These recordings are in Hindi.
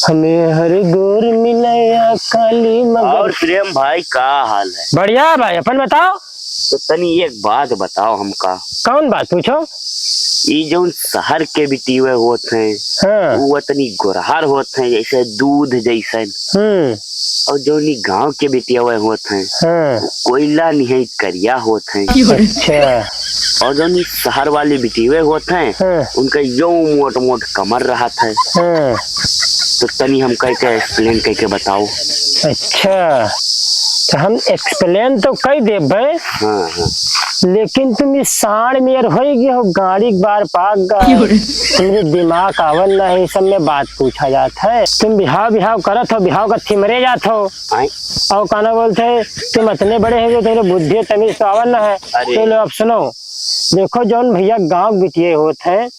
हमें हर गोर मिलया काली मगर। और प्रेम भाई का हाल है? बढ़िया भाई, अपन बताओ। तो तनी एक बात बताओ हमका। कौन बात पूछो? ये जो शहर के बिटिया होते हैं हाँ। वो तनी गोरहार होते हैं जैसे दूध जैसे, और जो नी गांव के बिटिया होते हैं हाँ। कोयला नहीं करिया होते हैं। अच्छा। और जो नी शहर वाली बिटिया होते हैं हाँ। उनका यो मोट मोट कमर रहा था। हाँ। तो तनी हम कह के एक्सप्लेन करके बताओ। अच्छा, तो हम एक्सप्लेन तो कई दे भाई। हाँ हाँ। लेकिन तुम इस साढ़ में होगी हो गाड़ी बार पाक तुम्हारे दिमाग आवल ना है, सब में बात पूछा जाता है। तुम बिहाव बिहाव करत हो, बिहाव का थिमरे जात हो और काना बोलते तुम इतने बड़े हो तेरे बुद्धि तमीज तो आवल ना है। तो लो अब सुनो, देखो जौन भैया गाँव बिटिए होते हैं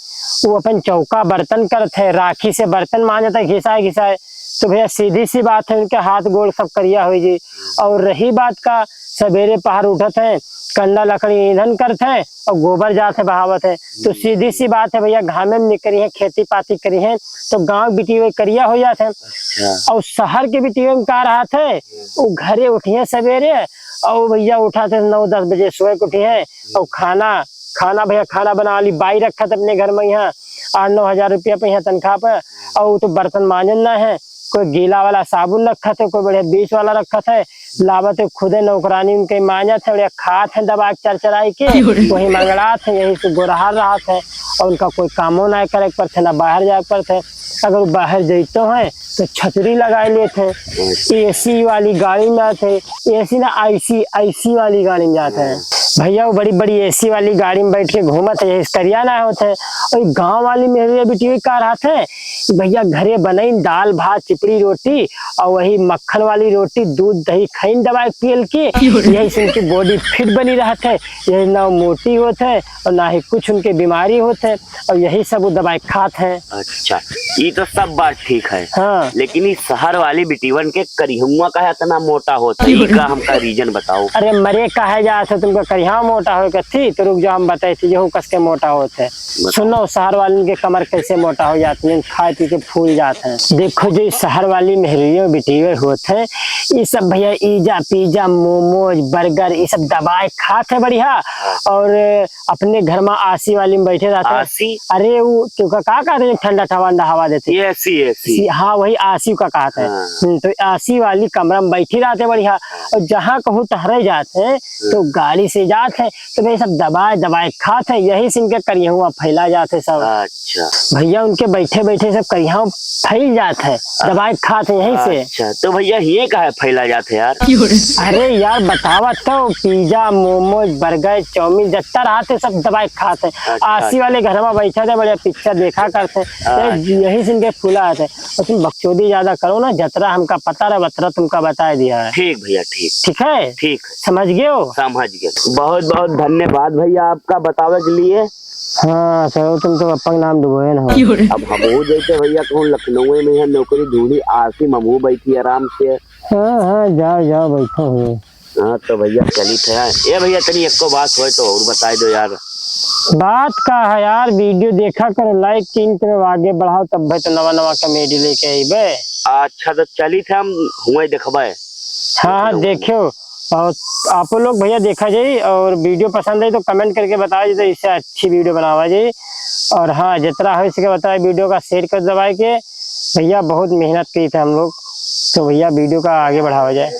वो अपन चौका बर्तन करते हैं, राखी से बर्तन मांजता है घिसाए घिसाए। तो भैया सीधी सी बात है, उनके हाथ गोड़ सब करिया हो जी। और रही बात का सवेरे पहर उठत है, कंडा लकड़ी ईंधन करते हैं और गोबर जाते बहावत है। तो सीधी सी बात है भैया, घामे में निकली है, खेती पाती करी है तो गांव बिटिया करिया हो जाते हैं। और शहर के बिटिया में क्या रहा थे, वो घरे उठिए सवेरे और भैया उठाते 9-10 बजे सोए के उठी है और खाना खाना भैया खाना बना ली, बाई रखा था अपने घर में यहाँ 8-9 हजार रुपया पे यहाँ तनख्वाह पे। और तो बर्तन मांजन ना है, कोई गीला वाला साबुन रखा था, कोई बढ़िया बीच वाला रखा था, लावत खुदे नौकरानी उनके मांजा थे, बढ़िया खात है दबा चरचराई के वही मंगड़ा थे, यही से गोरहार रहा थे। और उनका कोई कामो ना करे पर थे ना बाहर जाए पर थे। अगर बाहर जैतो है तो छतरी लगाए लेते, एसी वाली गाड़ी में आते, एसी ना आईसी वाली गाड़ी में जाते हैं भैया। वो बड़ी बड़ी एसी वाली गाड़ी में बैठ के घूमत है, करिया ना होते हैं। और गांव वाली मेरे बेटी का रात है भैया, घरे बनाई दाल भात चिपड़ी रोटी और वही मक्खन वाली रोटी दूध दही खाइन दवाई पियल के, यही से उनकी बॉडी फिट बनी रहते, यही ना मोटी होते हैं और ना ही कुछ उनके बीमारी होते हैं, और यही सब वो दवाई खाते हैं। अच्छा, ये तो सब बात ठीक है। हाँ। लेकिन इस शहर वाली बिटिवन के करिहुआ का इतना मोटा होता है, इसका हमका रीजन बताओ। अरे मरे कहे जा तुमको करिया मोटा हो थी, तो रुक जाओ हम बताए थे यहू कस के मोटा होते। सुनो शहर वाले के कमर कैसे मोटा हो जाती है, खाए पी के फूल जाते हैं। देखो जो शहर वाली मेहरियों बिटिया होते हैं ये सब भैया ईजा पिज्जा मोमोज बर्गर ये सब दबाए खाते है बढ़िया, और अपने घर में आसी वाली में बैठे रहते हैं। अरे वो क्या कहते हैं, ठंडा ठंडा हवा देते हैं, एसी। हाँ वही आसी का कहते हैं। तो आसी वाली कमरा में बैठी रहते बढ़िया, और जहाँ कहूँ टहरे जाते हैं तो गाड़ी से जाते हैं, तो भाई सब दबाए दबाए खाते हैं, यही से इनके करिया फैला जाते सब। अच्छा भैया उनके बैठे बैठे सब करिया फैल जाते हैं, दबाए खाते हैं यहीं से। अच्छा, तो भैया ये कहा फैला जाते यार? अरे यार बतावा तो, पिज्जा मोमोज बर्गर चाउमीन जत्ता रहते सब दबाए खाते हैं। आसी वाले घर में बैठे थे बढ़िया पिक्चर देखा करते हैं, यही से इनके फूला आते हैं। और तुम बकचोदी ज्यादा करो ना, जतरा हमका पता रहा बतरा तुमका बता दिया है। ठीक भैया ठीक। ठीक है, ठीक समझ गए हो? समझ गए। बहुत बहुत धन्यवाद भैया आपका बतावे के लिए। हाँ सर, तुम तो अपना नाम डुबोए ना हो। अब हम हो जाते भैया कहूँ लखनऊ में है नौकरी ढूंढी, आसी ममू बैठी आराम से। हाँ हाँ जाओ जाओ बैठो हो। हाँ तो भैया चली थे ये भैया तनी एक बात हो तो और बता दो यार। बात का है यार, वीडियो देखा करो, लाइक किन करो, आगे बढ़ाओ तब भाई तो नवा नवा कॉमेडी लेके आईबे। अच्छा तो चली थे हम हुए देखबे। हाँ हाँ देखियो, और आप लोग भैया देखा जाए, और वीडियो पसंद है तो कमेंट करके बताओ तो इससे अच्छी वीडियो बनावा जाए। और हाँ जितना हो सके बताए, वीडियो का शेयर कर दबाए के भैया, बहुत मेहनत की थे हम लोग, तो भैया वीडियो का आगे बढ़ावा जाए।